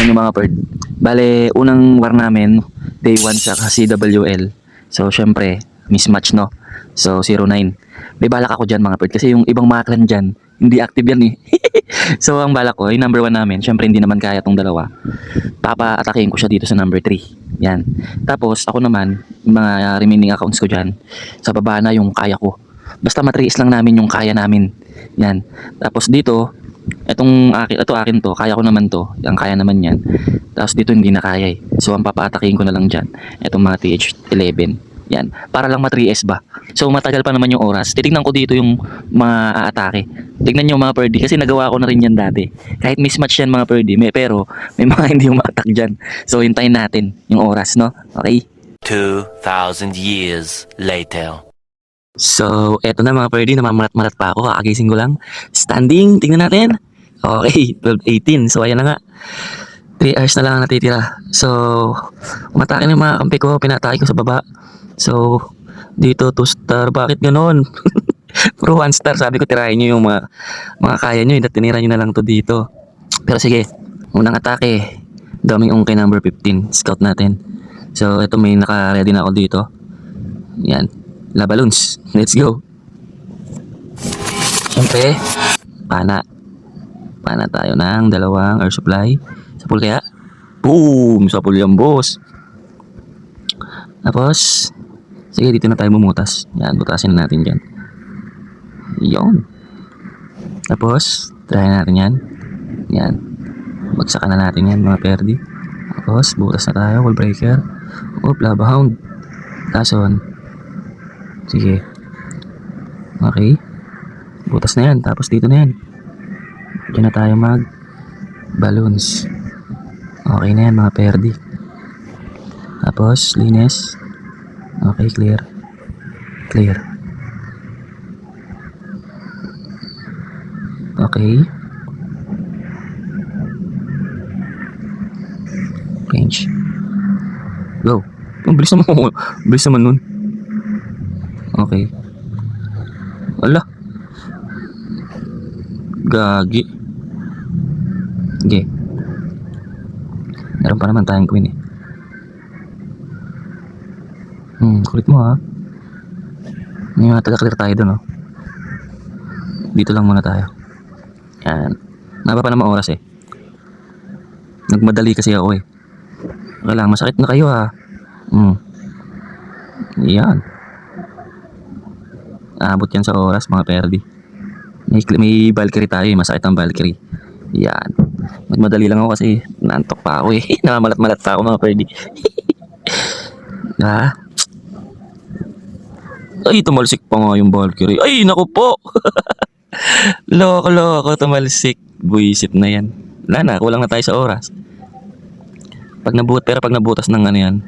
Yan yung mga bird. Bale, unang war namin, day 1 sa CWL. So, syempre, mismatch, no? So, 09. May balak ako dyan mga bird kasi yung ibang mga clan dyan, hindi active yan eh. So, ang balak ko, yung number 1 namin, syempre hindi naman kaya tong dalawa. Papa-atakin ko siya dito sa number 3. Yan. Tapos, ako naman, yung mga remaining accounts ko dyan, sa baba na yung kaya ko. Basta matriis lang namin yung kaya namin. Yan. Tapos dito, ito akin to, kaya ko naman to, yung kaya naman yan. Tapos dito hindi na kaya eh. So ang papaatakin ko na lang dyan, itong mga TH11. Yan, para lang ma-3S ba. So matagal pa naman yung oras. Titignan ko dito yung mga aatake. Tignan nyo mga Purdy, kasi nagawa ko na rin yan dati. Kahit mismatch yan mga Purdy, pero may mga hindi umatak dyan. So hintayin natin yung oras, no? Okay? 2,000 years later. So, eto na mga Purdy, namamalat-malat pa ako, kakagising ko lang. Standing, tingnan natin. Okay, 12:18. So, ayan na nga. 3 hours na lang ang natitira. So, umatake ng mga kampi ko, pinatake ko sa baba. So, dito 2 star, bakit ganon? Puro 1 star, sabi ko tirahin nyo yung mga kaya nyo, tinira nyo na lang to dito. Pero sige, unang atake, daming ungkay number 15, scout natin. So, ito may naka-ready na ako dito. Yan. La balloons. Let's go. Siyempre, pana. Pana tayo ng 2 air supply. Sapul kaya? Boom! Sapul yan, boss. Tapos, sige, dito na tayo bumutas. Yan, butasin na natin dyan. Yon. Tapos, try natin yan. Yan. Bagsakan na natin yan, mga perdi. Tapos, butas na tayo. Wall breaker. Oop, lava hound. Lason. Sige. Okay. Butas na yan. Tapos dito na yan. Diyan na tayo mag balloons. Okay na yan mga perdi. Tapos linis. Okay, clear. Clear. Okay. Range. Go. Ang bilis naman. Bilis naman nun. Okay. Wala. Gagi. Okay. Meron pa naman tayong queen eh. Kulit mo ha. May mga taga-clear tayo dun oh. Dito lang muna tayo. Yan. Naba pa naman oras eh. Nagmadali kasi ako eh. Kailangan masakit na kayo ha. Yan. Abot yan sa oras mga perdi. May Valkyrie tayo eh. Masakit ang Valkyrie. Yan. Magmadali lang ako kasi naantok pa ako eh. Namamalat-malat pa ako mga perdi. Ha? Ay, tumalsik pa nga yung Valkyrie. Ay, naku po. Loko, tumalsik. Buisit na yan. Wala na, kulang na tayo sa oras. Pero pag nabutas ng ano yan,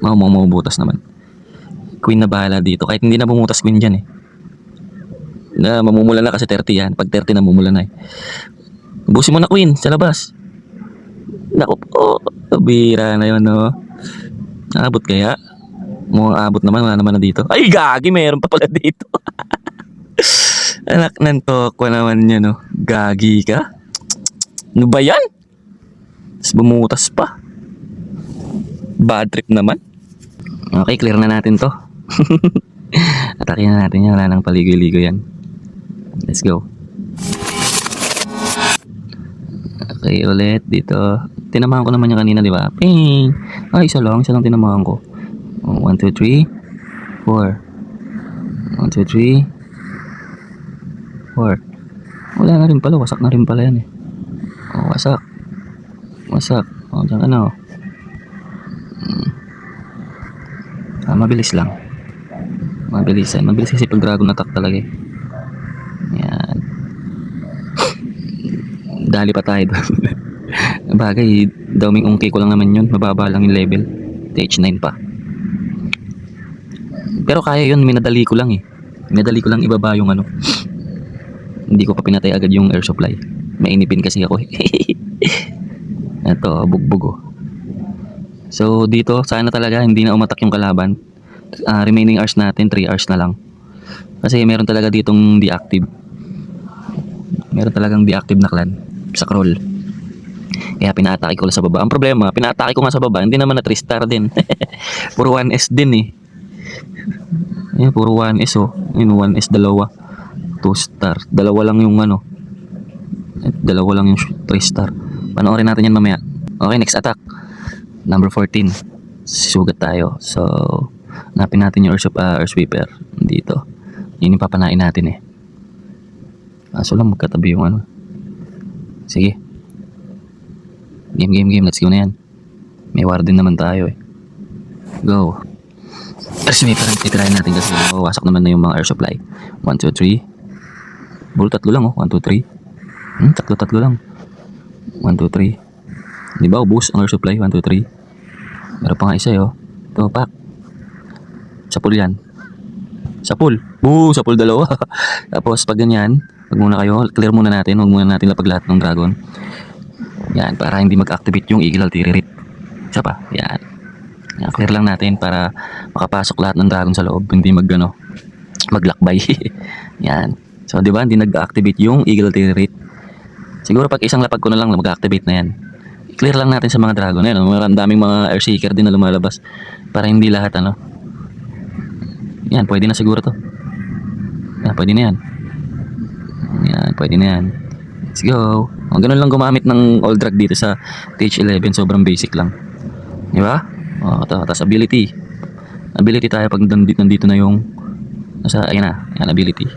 mabubutas naman. Queen na bahala dito. Kahit hindi na bumutas queen dyan eh. Na mamumula na kasi 30 yan. Pag 30 na mamumula na eh. Ubusin mo na queen sa labas. Naku po. Bira na yun no. Abot kaya? Mukhang abot naman. Wala naman na dito. Ay gagi. Meron pa pala dito. Anak ng toko naman yun no. Gagi ka. Ano ba yan? Tapos bumutas pa. Bad trip naman. Okay, clear na natin to. Atake na natin yan. Wala nang paligoy-ligoy yan. Let's go. Okay, ulit dito. Tinamahan ko naman yung kanina, di ba? Ping! Ay, isa lang tinamahan ko. 1, 2, 3, 4. 1, 2, 3, 4. Wala na rin pala. Wasak na rin pala yan eh. Oh, wasak. Oh, dyan ka na oh. Mabilis lang. Mabilis kasi pag dragon attack talaga eh. Yan. Dali pa tayo doon. Bagay, daming ungki ko lang naman yun. Mababa lang yung level. TH9 pa. Pero kaya yun, minadali ko lang eh. Minadali ko lang ibaba yung ano. Hindi ko pa pinatay agad yung air supply. Mainipin kasi ako eh. Ito, bugbog oh. So dito, sana talaga hindi na umatak yung kalaban. Remaining hours natin, 3 hours na lang. Kasi meron talaga ditong deactive. Meron talagang deactive na clan sa crawl. Kaya pinatake ko lang sa baba. Ang problema, pinatake ko nga sa baba, hindi naman na 3 star din. Puro 1S din eh. Ayan, puro 1S oh. Yun, 1S dalawa. 2 star. Dalawa lang yung ano. Dalawa lang yung 3 star. Panoorin natin yan mamaya. Okay, next attack. Number 14. Sugat tayo. So, hanapin natin yung Earth Sweeper. Dito. Yun yung papanain natin eh. Kaso lang magkatabi yung ano. Sige. Game. Let's go na yan. May warden naman tayo eh. Go. Earth Sweeper ang titirahin natin kasi wasak naman na yung mga air supply. 1, 2, 3. Bull, tatlo lang oh. 1, 2, 3. Tatlo lang. 1, 2, 3. Di ba ubus ang air supply? 1, 2, 3. Meron pa nga isa oh. Ito, pak. Sa pool yan. Sa pool. Sa pool dalawa. Tapos pag ganyan, wag muna kayo, clear muna natin. Huwag muna natin lapag lahat ng dragon. Yan, para hindi mag-activate yung Eagle Artillery. Isa pa, yan. Yan, clear lang natin para makapasok lahat ng dragon sa loob. Hindi maglakbay. Yan. So, di ba, hindi nag-activate yung Eagle Artillery. Siguro pag isang lapag ko na lang mag-activate na yan. Clear lang natin sa mga dragon. Ayan, ang daming mga air seeker din na lumalabas. Para hindi lahat ano. Yan, pwede na siguro to. Yan, pwede na yan. Yan, pwede na yan. Let's go. O, ganun lang gumamit ng all drag dito sa TH11. Sobrang basic lang. Di ba? O, tapos ability. Ability tayo pag nandito na yung ayan na. Yan, ability.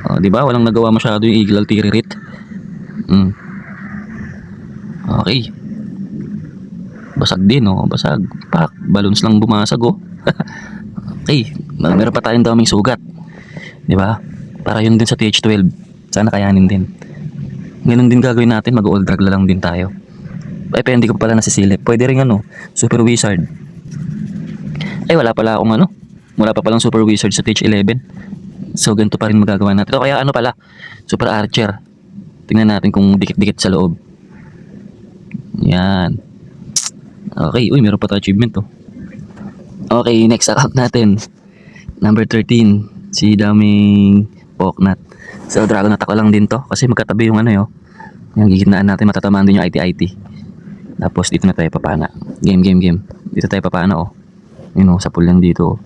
O, di ba? Walang nagawa masyado yung Eagle Artillery. Okay. Basag din oh, basag. Pak, balloons lang bumasag oh. Okay, meron pa tayong daming sugat. 'Di ba? Para yun din sa TH12. Sana kayanin din. Ganun din gagawin natin, mag-all drag lang din tayo. Ay, pero hindi ko pala nasisilip. Pwede rin ano, Super Wizard. Ay, wala pala akong ano. Wala pa palang Super Wizard sa TH11. So, ganito pa rin magagawa natin. O kaya ano pala, Super Archer. Tingnan natin kung dikit-dikit sa loob. Yan. Okay, uy, meron pa tayo achievement oh. Okay, next account natin. Number 13. Si daming Poknat. So, Dragon Attack ko lang din to. Kasi magkatabi yung ano yun. Yung gigitnaan natin, matatamaan din yung IT. Tapos dito na tayo papana. Game. Dito tayo papana oh. Yun oh, sa pool yan dito oh.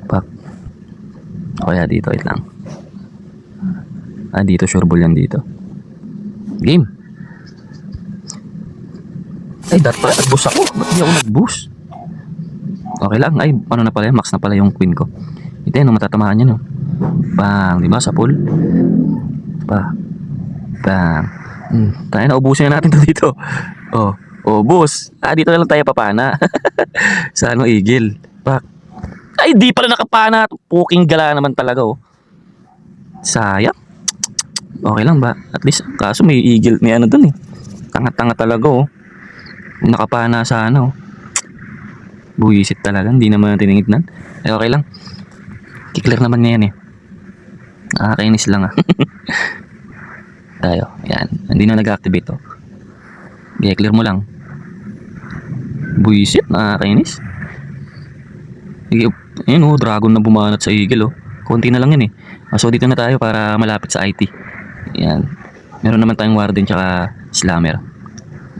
Pak. O kaya dito, wait lang. Dito, sure ball yan dito. Game. Ay, dapat nag-boost ako. Ba't di ako nag-boost? Okay lang. Ay, ano na pala yan? Max na pala yung queen ko. Ito yun, matatamaan yan, no? Bang, di ba? Sa pool. Bang. Tayo na, ubusin na natin to dito. Boss. Dito na lang tayo papana. Sa ano, Eagle. Pak. Ay, di pala nakapana. Puking gala naman talaga, oh. Sayang. Okay lang ba? At least, kaso may Eagle, may ano dun, eh. Tanga-tanga talaga, oh. Nakapana sana oh. Buwisit talaga, hindi naman tinignan. Okay lang. Kiklear naman niya yan eh. Nakakainis lang Tayo, yan. Hindi na nag-activate oh. I-clear mo lang. Buwisit, nakakainis. Ayun oh, dragon na bumanat sa Eagle oh. Konti na lang yun eh. So dito na tayo para malapit sa IT. Yan. Meron naman tayong warden tsaka slammer.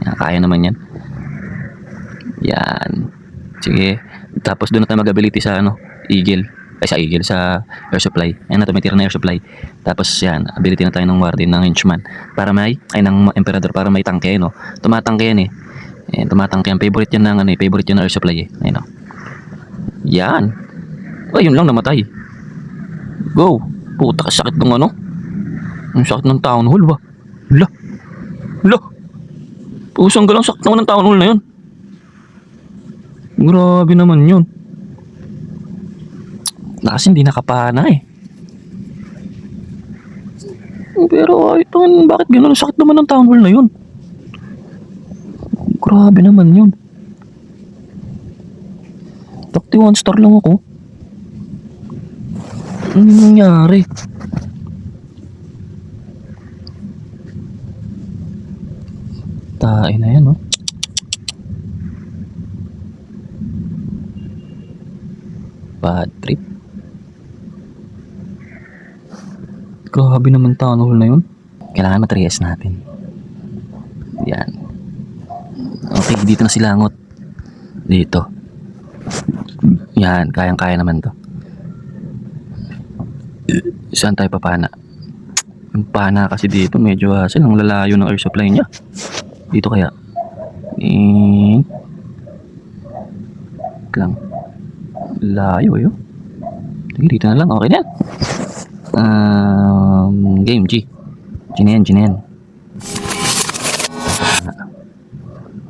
Yan, kaya naman yan. Yan. Sige. Tapos doon na tayo mag-ability sa ano, Eagle. Ay sa Eagle, sa air supply. Ayan na, tumitira na air supply. Tapos yan, ability na tayo ng warden, ng henchman. Para ng emperador, para may tangke, no? Tumatangke yan eh. Ayan, tumatangke yan. Favorite yan ng ano eh. Favorite yan ng air supply eh. Ayan o. Yan. Yun lang, namatay. Go. Puta, sakit ng ano. Ang sakit ng town hall ba? Hala. Pusang galang sakit naman ng town hall na yun. Grabe naman yun. Kasi hindi nakapana eh. Pero ito, bakit gano'n? Sakit naman ng town hall na yun. Grabe naman yun. 31 star lang ako. Ano nangyari? Tayo na yan oh. Bad trip. Grabe naman town hall na yun. Kailangan matrias natin. Yan. Okay, dito na si Langot. Dito. Yan, kayang-kaya naman to. Saan tayo papana? Yung pana kasi dito, medyo hassle. Ang lalayo ng air supply niya. Dito kaya. Lang. Layo yun. Sige, dito na lang. Okay na yan. Game G. G na yan.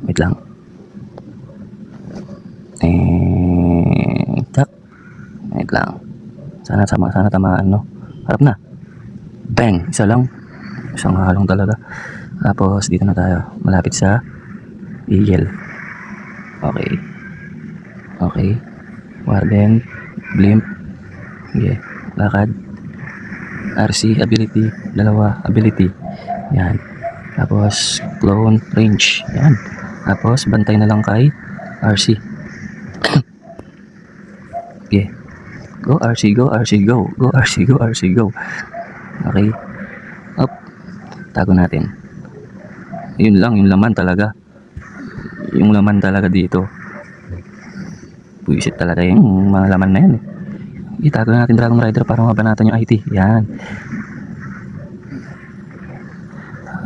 Wait lang. Tak. Wait lang. Sana tamaan, no? Harap na. Bang! Isa lang. Isang halong talaga. Tapos, dito na tayo. Malapit sa Eagle. Okay. Warden. Blimp. Okay. Lakad. RC ability. Dalawa ability. Yan. Tapos, clone range. Yan. Tapos, bantay na lang kay RC. Okay. Go RC, go. Go RC, go. Okay. Up. Tago natin. Yun lang, yung laman talaga. Yung laman talaga dito. Buisit talaga yung mga laman na yan. Itago natin Dragon Rider para mabanatan yung IT. Yan.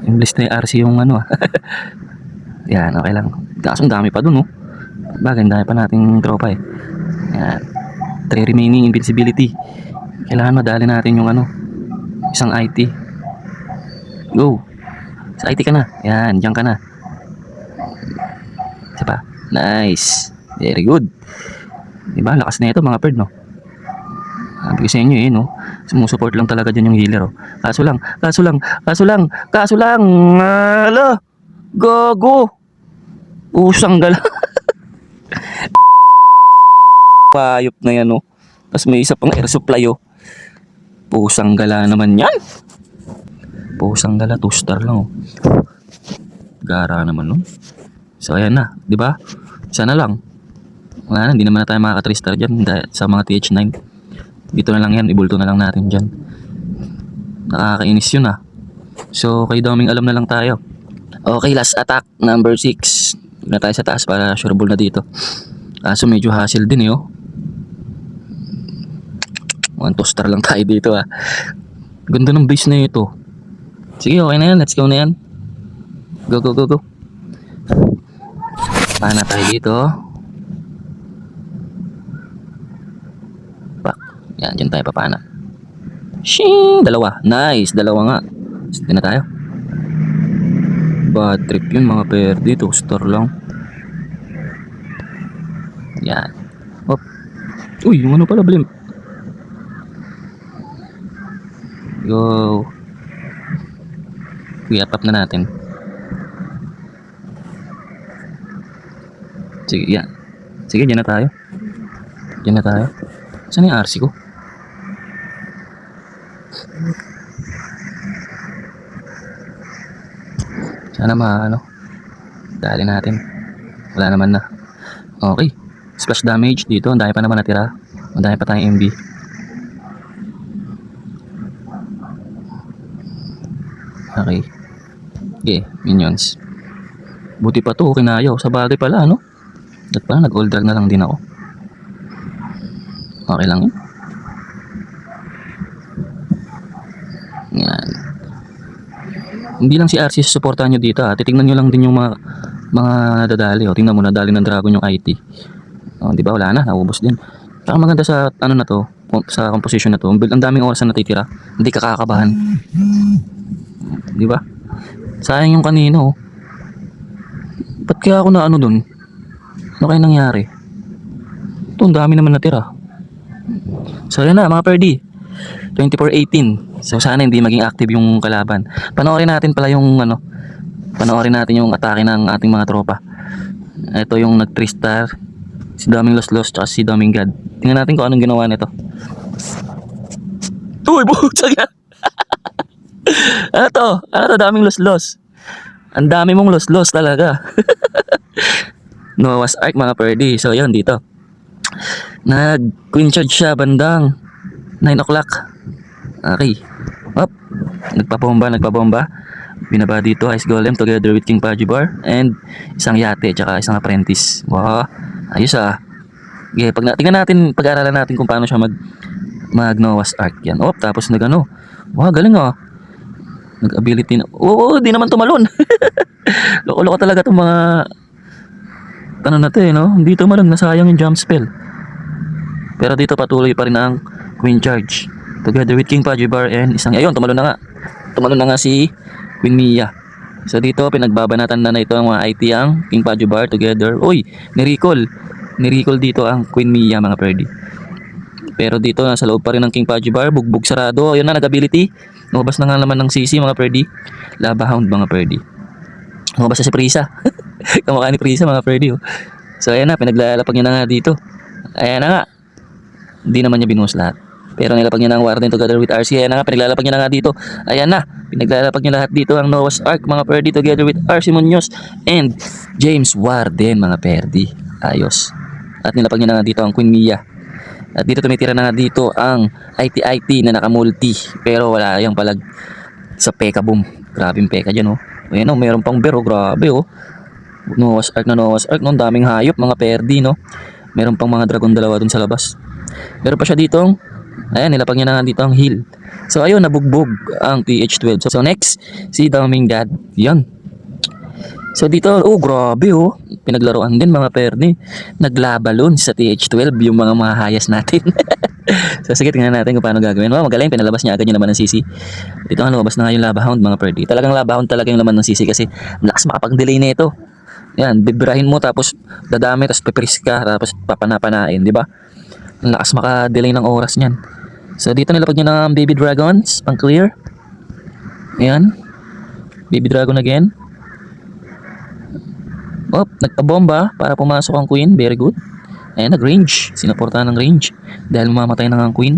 Imblis na yung RC yung ano. Yan, okay lang. Kaso dami pa dun, oh. Bagay, dami pa nating tropa eh. Yan. 3 remaining invincibility. Kailangan madali natin yung ano. Isang IT. Go. Sa IT ka na. Yan, dyan ka na. Isa pa. Nice. Very good. Diba? Lakas na ito mga bird, no? Sabi ko sa inyo eh, no? Sumusupport lang talaga dyan yung healer, oh. Kaso lang. Ala! Gago! Usang gala. Payop na yan, oh. Tapos may isa pang air supply, oh. Pusang gala naman yan. Pusang gala, 2 star lang, oh. Gara naman, no? So, ayan na, di ba? Isa na lang. Wala na, hindi naman na tayo makaka 3 star dyan sa mga TH9. Dito na lang yan, ibulto na lang natin dyan. Nakakainis yun, ah. So, kay daming alam na lang tayo. Okay, last attack, number 6. Na tayo sa taas para sureball na dito. Kaso medyo hassle din, eh, oh. 1 2 star lang tayo dito, ah. Ganda ng base na ito. Sige, okay na yan. Let's go na yan. Go. Pana tayo dito. Pak. Yan, dyan tayo papana. Shing! Dalawa. Nice. Dalawa nga. Sige na tayo. Bad trip yun mga perdi. 2 star lang. Yan. Hop. Uy, yung ano pala, blimp. Go. I-up na natin. Sige, yan. Sige, dyan na tayo. Saan yung RC ko? Sana dali natin. Wala naman na. Okay. Splash damage dito. Ang dami pa naman natira. Ang dami pa tayong MB. Okay. Okay, minions. Buti pa to, kinayaw. Sa bagay pala, ano? At pala, nag-all drag na lang din ako. Okay lang yun. Yan. Hindi lang si RC susuportahan nyo dito, ha. Titingnan nyo lang din yung mga nadadali, oh. Tingnan mo, nadali ng dragon yung IT. Oh, di ba? Wala na, naubos din. Saka maganda sa, ano na to, sa composition na to. Ang daming oras na natitira. Hindi ka kakakabahan. Di ba? Sayang yung kanino, oh. Ba't kaya ako na ano dun? Ano kaya nangyari? Ito, ang dami naman natira. So, yan na, mga perdi. 24-18. So, sana hindi maging active yung kalaban. Panoorin natin pala yung, panoorin natin yung atake ng ating mga tropa. Ito yung nag 3 star. Si Daming Los, tsaka si Daming God. Tingnan natin kung anong ginawa nito. Uy, buhutsa yan! Ano to? Daming Los. Ang dami mong los talaga. Noah's Ark mga perdi. So yun dito. Nag-queen charge siya bandang 9 o'clock. Okay. Up. Nagpabomba. Binaba dito, Ice Golem together with King Pajubar and isang yate tsaka isang apprentice. Wow, ayos ah. Okay, tingnan natin, pag-aaralan natin kung paano siya mag Noah's Ark yan. Oh, tapos nagano. Wow, galing ah. Nag-ability na. Oo, di naman tumalon. Loko-loko talaga itong mga ano na to eh, no? Hindi tumalon, nasayang yung jump spell. Pero dito patuloy pa rin ang Queen Charge. Together with King Pajubar and isang, ayun, tumalon na nga. Tumalon na nga si Queen Mia. So dito, pinagbabanatan na ito ang mga IT ang King Pajubar together. Uy, ni-recall. Ni-recall dito ang Queen Mia, mga perdi. Pero dito, nasa loob pa rin ng King Pajubar. Bugbog sarado. Ayun na, nag-ability. Lumabas na nga naman ng CC, mga perdi. Lava Hound, mga perdi. Lumabas na si Prisa. Kamukha ni Prisa, mga perdi. Oh. So ayan na, pinaglalapag niya na nga dito. Ayan na nga. Hindi naman niya binuhos lahat. Pero nilapag niya na ang Warden together with RC. Ayan na nga, pinaglalapag niya na nga dito. Ayan na, pinaglalapag niya lahat dito ang Noah's Ark, mga perdi, together with RC Munoz and James Warden, mga perdi. Ayos. At nilapag niya na nga dito ang Queen Mia. At dito tumitira na nga dito ang IT na nakamulti. Pero wala yung palag sa Pekka Boom. Grabe yung Pekka dyan, oh. Ayan, oh, mayroon pang bear, oh. Grabe, oh. Noah's Ark na Noah's Ark, no? Daming hayop, mga perdi, no? Meron pang mga dragon dalawa dun sa labas. Meron pa siya ditong, ayan, nilapag niya na nga dito ang heal. So, ayun, nabugbog ang TH12. So, next, si Daming God. Yan. So, dito, oh, grabe, oh. Pinaglaruan din, mga perdi. Naglabalon sa TH12, yung mga mahayas natin. So, sige, tingnan natin kung paano gagawin. Wow, magaling, pinalabas niya agad yung laman ng CC. Dito nga, lumabas na nga yung Lava Hound, mga perdi. Talagang Lava Hound talaga yung laman ng CC kasi malakas makapag-delay na ito. Yan, bibirahin mo, tapos dadami, tapos pipris ka, tapos papanapanain, di ba? Ang lakas maka-delay ng oras niyan. So, dito nilapag niya ng Baby Dragons, pang clear. Ayan. Baby Dragon again. Oh, nagpabomba para pumasok ang Queen. Very good. Ayan, nag-range. Sinuportahan ng range. Dahil mamamatay na ang Queen.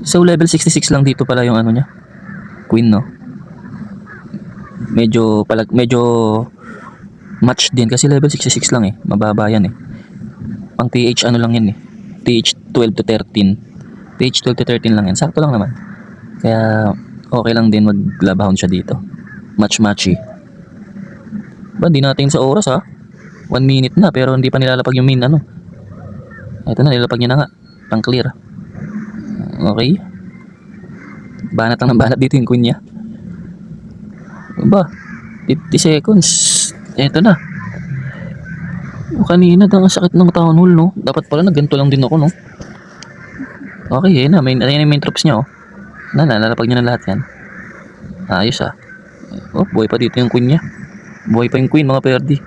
So, level 66 lang dito pala yung ano niya. Queen, no? Medyo match din kasi level 66 lang eh. Mababa yan eh. Pang TH ano lang yan eh. TH 12 to 13. TH 12 to 13 lang yan. Sakto lang naman. Kaya okay lang din mag-Lava Hound siya dito. Match-matchy. Ba, hindi natin sa oras ha. 1 minute na pero hindi pa nilalapag yung min ano. Ito na, nilalapag niya na nga. Pang clear. Okay. Banat lang ng banat dito yung Queen niya. Ba, 50 seconds. Ito na. Kanina ang sakit ng Town Hall, no? Dapat pala nagganto lang din ako, no? Okay, na. Ayun na yung main troops niya, oh. Nalalapag niya na lahat yan. Ayos, ah. Oh, buhay pa dito yung Queen niya. Buhay pa yung Queen, mga perdi.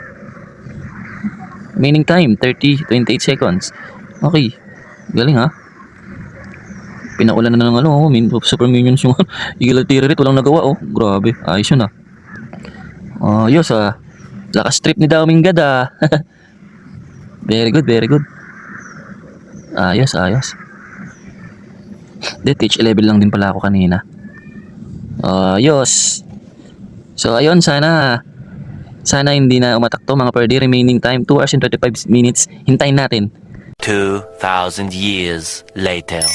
Remaining time, 28 seconds. Okay. Galing, ha? Pinaulan na ng ano, super minions yung Eagle Artillery, walang nagawa, oh. Grabe, ayos yun, ah. Ayos, ah. Lakas trip ni Daming God, ah. Very good, very good. Ayos, ayos. TH 11 lang din pala ako kanina. Ayos. So, ayun, sana hindi na umatak to, mga perdi. Remaining time, 2 hours and 35 minutes. Hintayin natin. 2,000 years later.